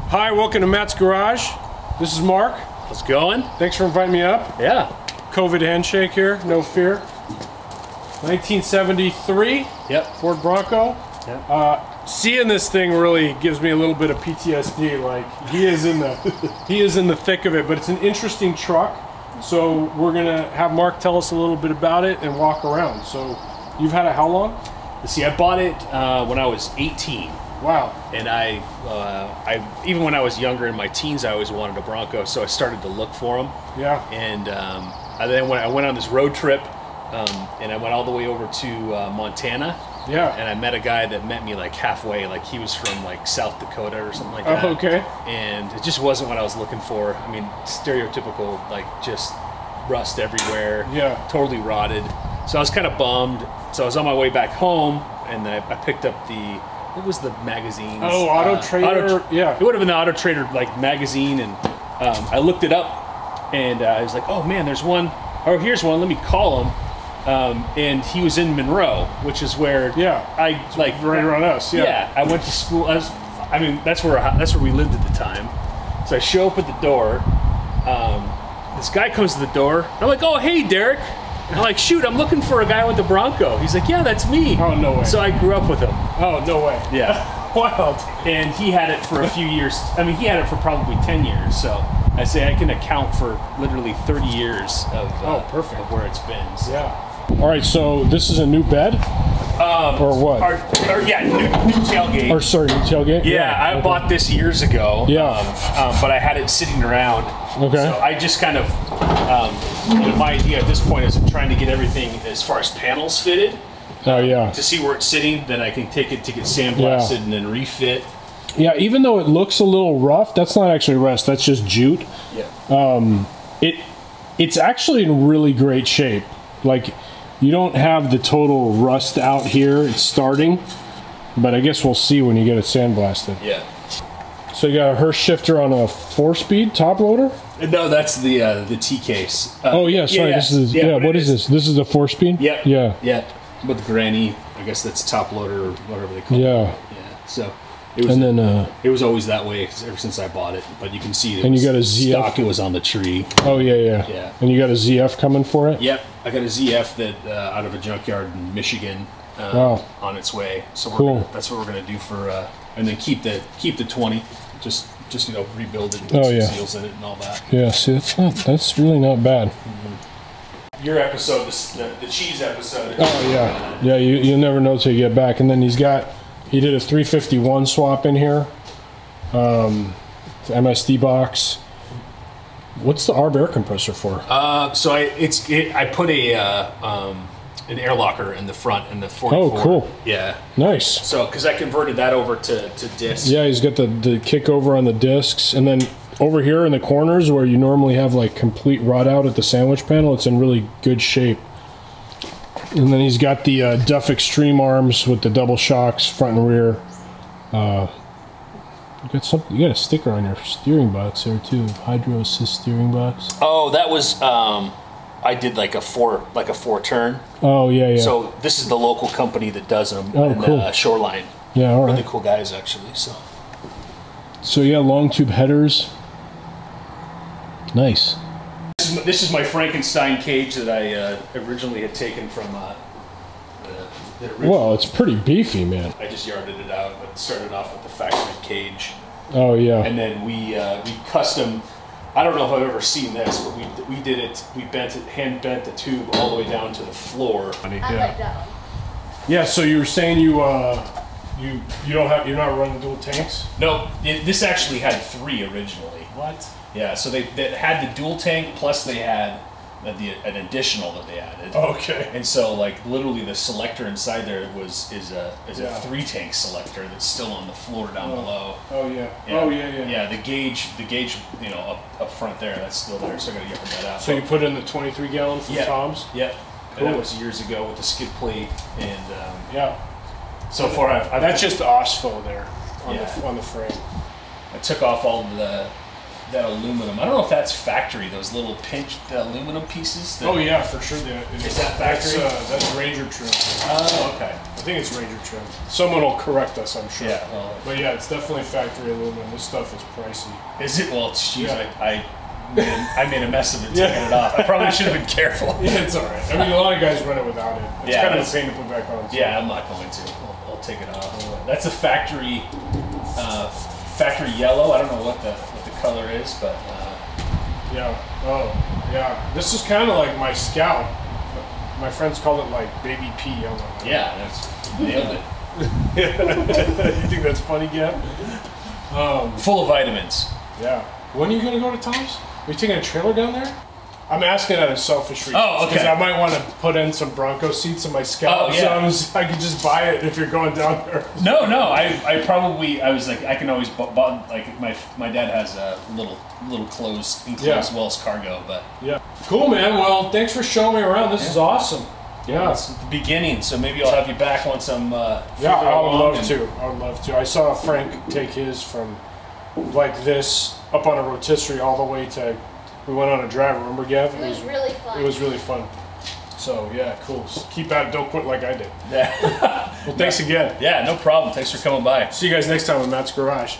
Hi, welcome to Matt's Garage. This is Mark. How's it going? Thanks for inviting me up. Yeah. COVID handshake here, no fear. 1973. Yep. Ford Bronco. Yep. Seeing this thing really gives me a little bit of PTSD. Like he is in the thick of it, but it's an interesting truck. So we're gonna have Mark tell us a little bit about it and walk around. So you've had it how long? See, I bought it when I was 18. Wow. And I even when I was younger in my teens, I always wanted a Bronco, so I started to look for them. Yeah. And then when I went on this road trip, and I went all the way over to Montana. Yeah. And I met a guy that met me like halfway, like he was from like South Dakota or something like that. Oh, okay. And it just wasn't what I was looking for. I mean, stereotypical, like just rust everywhere. Yeah. Totally rotted. So I was kind of bummed. So I was on my way back home, and I picked up what was the magazine? Oh, Auto Trader. Yeah. It would have been the Auto Trader like magazine, and I looked it up, and I was like, oh man, there's one. Oh, here's one. Let me call him. And he was in Monroe, which is where I like right around us. Yeah. Yeah, I went to school. That's where we lived at the time. So I show up at the door. This guy comes to the door. I'm like, oh hey, Derek. And I'm like, shoot, I'm looking for a guy with the Bronco. He's like, yeah, that's me. Oh, no way. So I grew up with him. Oh, no way. Yeah. Wild. And he had it for a few years. I mean, he had it for probably 10 years. So I say I can account for literally 30 years of perfect. of where it's been. So. Yeah. All right, so this is a new bed? Or what? New tailgate. Or sorry, new tailgate? Yeah, I bought this years ago. Yeah. But I had it sitting around. Okay. So I just kind of, my idea at this point is trying to get everything as far as panels fitted. Oh, yeah. To see where it's sitting, then I can take it to get sandblasted and then refit. Yeah, even though it looks a little rough, that's not actually rust, that's just jute. Yeah. It's actually in really great shape. Like, you don't have the total rust out here. It's starting, but I guess we'll see when you get it sandblasted. Yeah. So you got a Hurst shifter on a 4-speed top loader? No, that's the T case. Oh yeah, sorry. This is What is this? This is a 4-speed. Yeah. Yeah. Yeah. With Granny, I guess that's top loader or whatever they call it. Yeah. Yeah. So. It was, it was always that way ever since I bought it, but you can see and you got a ZF stock. It was on the tree. Oh yeah. And you got a ZF coming for it? Yep, I got a ZF that out of a junkyard in Michigan. On its way. So that's what we're gonna do for, and then keep the 20, just rebuild it and put some seals in it and all that. Yeah, see that's really not bad. Mm-hmm. Your episode, the cheese episode. Oh yeah, you never know till you get back, and then he did a 351 swap in here. MSD box. What's the ARB air compressor for? So I put an air locker in the front in the 44. Oh, cool. Yeah. Nice. So because I converted that over to discs. Yeah, he's got the kick over on the discs, and then over here in the corners where you normally have like complete rot out at the sandwich panel, it's in really good shape. And then he's got the Duff Extreme arms with the double shocks, front and rear. You got a sticker on your steering box there too, Hydro Assist steering box. Oh, that was I did like a four turn. Oh yeah. So this is the local company that does them. Oh, cool. Shoreline. Yeah, all right. Really cool guys actually. So yeah, long tube headers. Nice. This is my Frankenstein cage that I originally had taken from well, it's pretty beefy, man. I just yarded it out, but started off with the factory cage. Oh yeah. And then we custom. I don't know if I've ever seen this, but we did it. We hand bent the tube all the way down to the floor. I like that one. Yeah. So you were saying you're not running dual tanks? No, this actually had 3 originally. What? Yeah, so they had the dual tank, plus they had an additional that they added. Okay. And so, like, literally the selector inside there is a 3-tank selector that's still on the floor down below. Oh yeah. Yeah, the gauge, up front there, that's still there. So I got to get that out. So you put in the 23 gallon from Tom's? Yep. Cool. And that was years ago with the skid plate, and so far that's just the OSFO there on the frame. I took off all of the that aluminum. I don't know if that's factory. Those little pinched aluminum pieces. Oh yeah, for sure. Is that factory? That's Ranger trim. Oh, okay. I think it's Ranger trim. Someone will correct us, I'm sure. Yeah. Well, but yeah, it's definitely factory aluminum. This stuff is pricey. is it? Well, geez, Yeah. I made a mess of it taking it off. I probably should have been careful. Yeah, it's all right. I mean, a lot of guys run it without it. It's Yeah, kind of a pain to put back on. So. Yeah, I'm not going to. I'll take it off. That's a factory, factory yellow. I don't know what the color is, but Yeah. Oh, yeah. This is kind of like my Scout. My friends call it like baby pea yellow. yeah, that's nailed it. You think that's funny, Gab? Full of vitamins. Yeah. When are you gonna go to Tom's? Are you taking a trailer down there? I'm asking out of selfish reasons. Oh, okay. Because I might want to put in some Bronco seats in my Scout. Oh, yeah. So I could just buy it if you're going down there. No, I was like, I can always like my dad has a little closed enclosed Wells Cargo, but Yeah. Cool, man. Well, thanks for showing me around. This is awesome. Yeah. it's the beginning. So maybe I'll have you back once I'm. Yeah, I would love to. I would love to. I saw Frank take his from like this up on a rotisserie all the way to. We went on a drive. Remember, Gav? It was really fun. It was really fun. So yeah, cool. Just keep at it. Don't quit like I did. Yeah. Well, thanks again. Yeah, no problem. Thanks for coming by. See you guys next time in Matt's Garage.